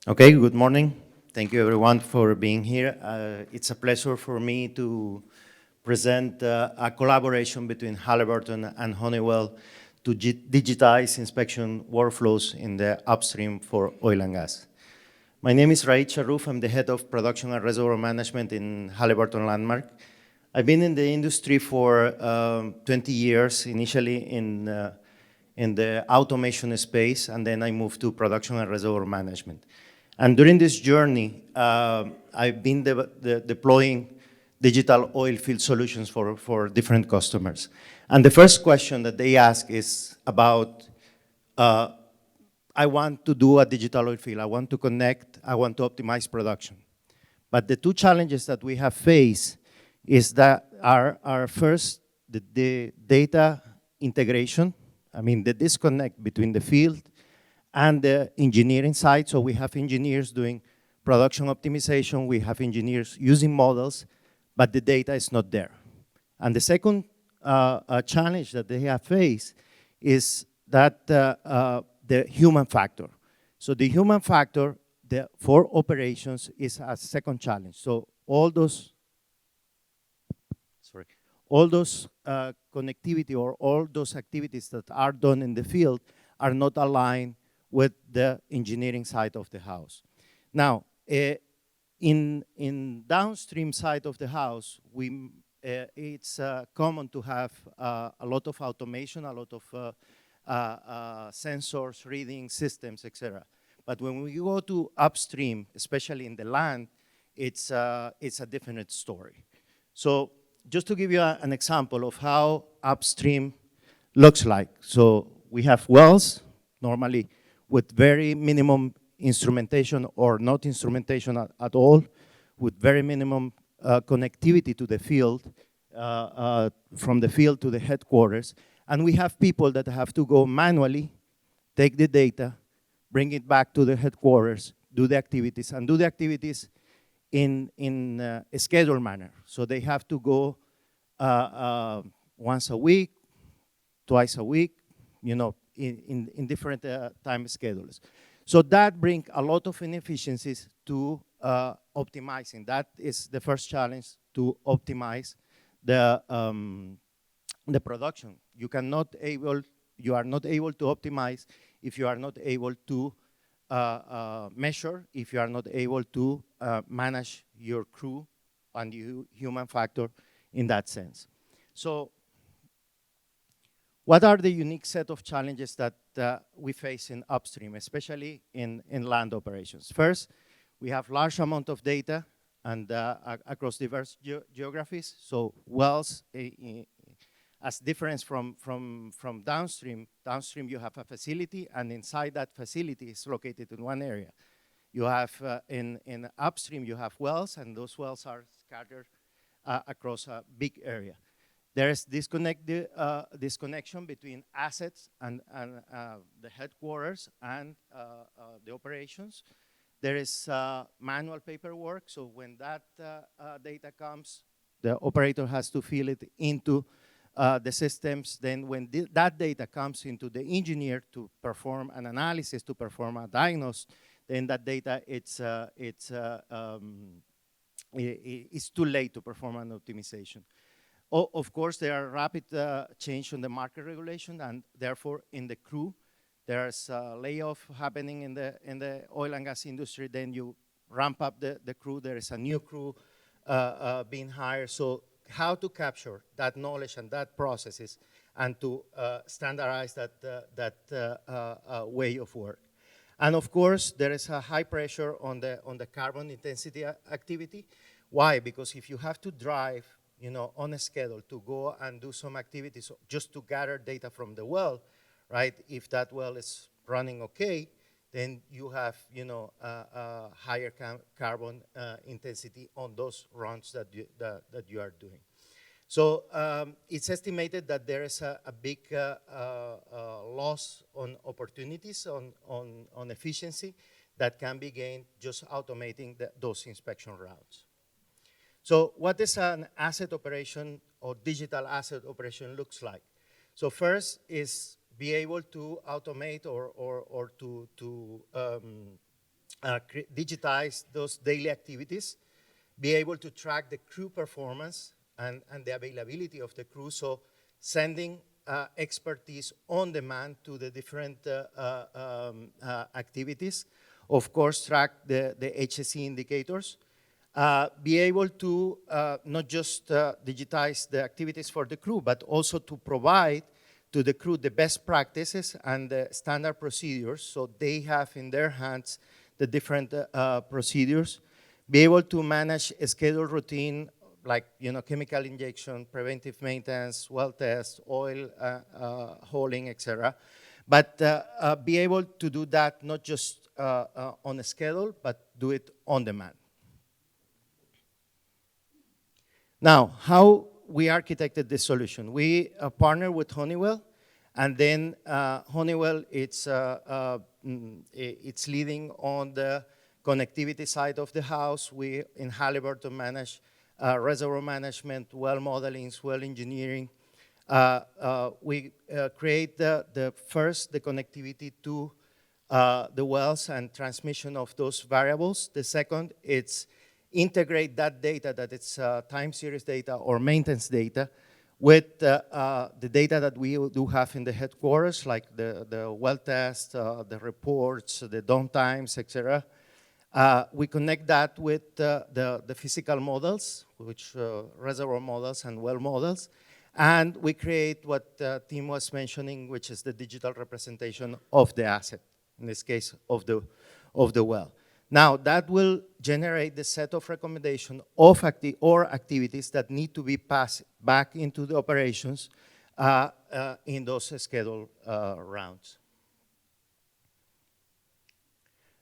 Okay, good morning. Thank you everyone for being here. It's a pleasure for me to present a collaboration between Halliburton and Honeywell to digitize inspection workflows in the upstream for oil and gas. My name is Raed Charrouf. I'm the head of production and reservoir management in Halliburton Landmark. I've been in the industry for 20 years, initially in the automation space, and then I moved to production and reservoir management. And during this journey, I've been deploying digital oil field solutions for different customers. And the first question that they ask is about, I want to do a digital oil field, I want to connect, I want to optimize production. But the two challenges that we have faced is that our first, the data integration, I mean the disconnect between the field and the engineering side. So we have engineers doing production optimization, we have engineers using models, but the data is not there. And the second challenge that they have faced is that the human factor. So the human factor for operations is a second challenge. So all those connectivity or all those activities that are done in the field are not aligned with the engineering side of the house. Now, in downstream side of the house, it's common to have a lot of automation, a lot of sensors, reading systems, etc. But when we go to upstream, especially in the land, it's a different story. So just to give you an example of how upstream looks like. So we have wells, normally with very minimum instrumentation or not instrumentation at all, with very minimum connectivity to the field, from the field to the headquarters. And we have people that have to go manually, take the data, bring it back to the headquarters, do the activities, and do the activities in a scheduled manner. So they have to go once a week, twice a week, you know, in different time schedules. So that brings a lot of inefficiencies to optimizing. That is the first challenge, to optimize the production. You are not able to optimize if you are not able to measure, if you are not able to manage your crew and human factor in that sense. So what are the unique set of challenges that we face in upstream, especially in land operations? First, we have large amount of data and across diverse geographies. So wells, as difference from downstream, you have a facility, and inside that facility is located in one area. You have, in upstream, you have wells, and those wells are scattered across a big area. There is disconnection between assets and the headquarters and the operations. There is manual paperwork, so when that data comes, the operator has to fill it into the systems. Then when that data comes into the engineer to perform an analysis, to perform a diagnosis, then that data, it's too late to perform an optimization. Of course, there are rapid change in the market regulation, and therefore in the crew, there's a layoff happening in the oil and gas industry. Then you ramp up the crew. There is a new crew being hired. So how to capture that knowledge and that processes, and to standardize that way of work. And of course, there is a high pressure on the carbon intensity activity. Why? Because if you have to drive, you know, on a schedule to go and do some activities just to gather data from the well, right? If that well is running okay, then you have, you know, a higher carbon intensity on those runs that you are doing. So it's estimated that there is a big loss on opportunities on efficiency that can be gained just automating those inspection routes. So what does an asset operation or digital asset operation looks like? So first is be able to automate or to digitize those daily activities, be able to track the crew performance and the availability of the crew, so sending expertise on demand to the different activities. Of course, track the HSE indicators. Be able to not just digitize the activities for the crew, but also to provide to the crew the best practices and the standard procedures, so they have in their hands the different procedures. Be able to manage a scheduled routine like chemical injection, preventive maintenance, well test, oil hauling, etc. But be able to do that not just on a schedule, but do it on demand. Now, how we architected this solution? We partnered with Honeywell, and then Honeywell, it's leading on the connectivity side of the house. We, in Halliburton, manage reservoir management, well modeling, well engineering. We create the connectivity to the wells and transmission of those variables. The second, it's integrate that data, that it's time series data or maintenance data, with the data that we do have in the headquarters, like the well test, the reports, the downtimes, etc. We connect that with the physical models, which reservoir models and well models, and we create what Tim was mentioning, which is the digital representation of the asset, in this case of the well. Now, that will generate the set of recommendations of activities that need to be passed back into the operations in those scheduled rounds.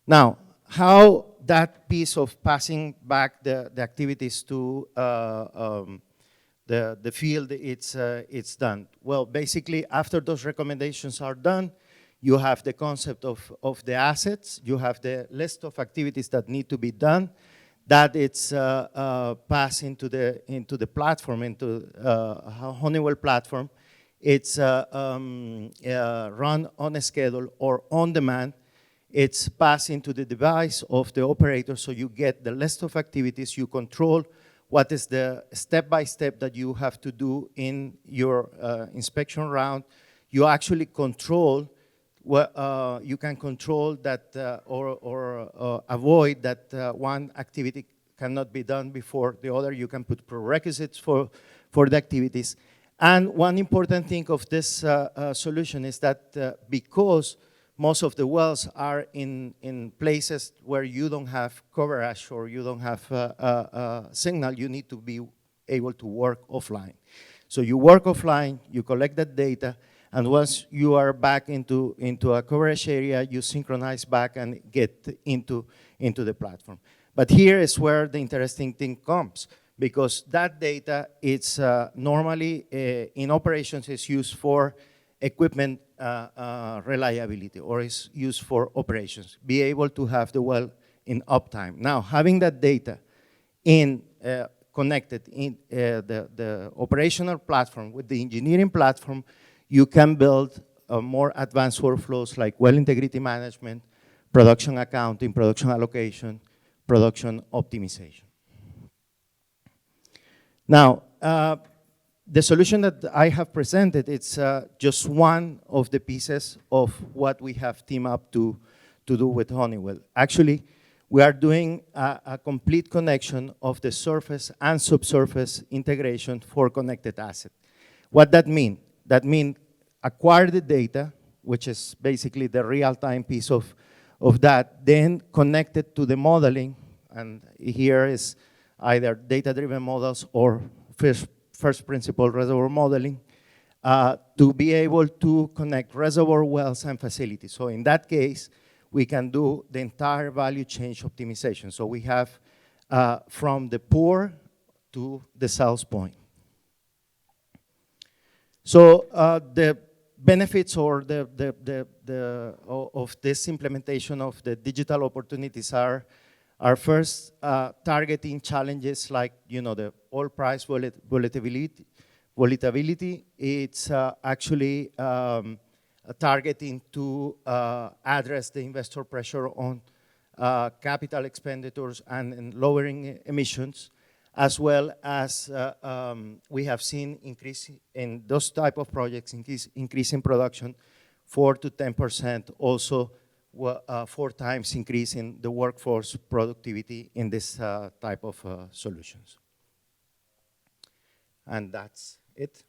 Now, how that piece of passing back the activities to the field it's done? Well, basically, after those recommendations are done, you have the concept of the assets. You have the list of activities that need to be done. That it's passed into the platform, into Honeywell platform. It's run on a schedule or on demand. It's passed into the device of the operator, so you get the list of activities. You control what is the step-by-step that you have to do in your inspection round. You actually control. You can control that or avoid that one activity cannot be done before the other. You can put prerequisites for the activities. And one important thing of this solution is that because most of the wells are in places where you don't have coverage or you don't have signal, you need to be able to work offline. So you work offline, you collect that data, and once you are back into a coverage area, you synchronize back and get into the platform. But here is where the interesting thing comes, because that data, it's normally in operations is used for equipment reliability, or is used for operations, be able to have the well in uptime. Now, having that data connected in the operational platform with the engineering platform, you can build more advanced workflows like well integrity management, production accounting, production allocation, production optimization. Now, the solution that I have presented, it's just one of the pieces of what we have teamed up to do with Honeywell. Actually, we are doing a complete connection of the surface and subsurface integration for connected asset. What that mean? That means acquire the data, which is basically the real-time piece of that, then connect it to the modeling, and here is either data-driven models or first principle reservoir modeling, to be able to connect reservoir wells and facilities. So in that case, we can do the entire value chain optimization. So we have from the pour to the sales point. So the benefits or of this implementation of the digital opportunities are first targeting challenges like the oil price volatility. It's actually targeting to address the investor pressure on capital expenditures and lowering emissions, as well as we have seen increase in those type of projects, increase in production, 4 to 10%, also 4 times increase in the workforce productivity in this type of solutions. And that's it.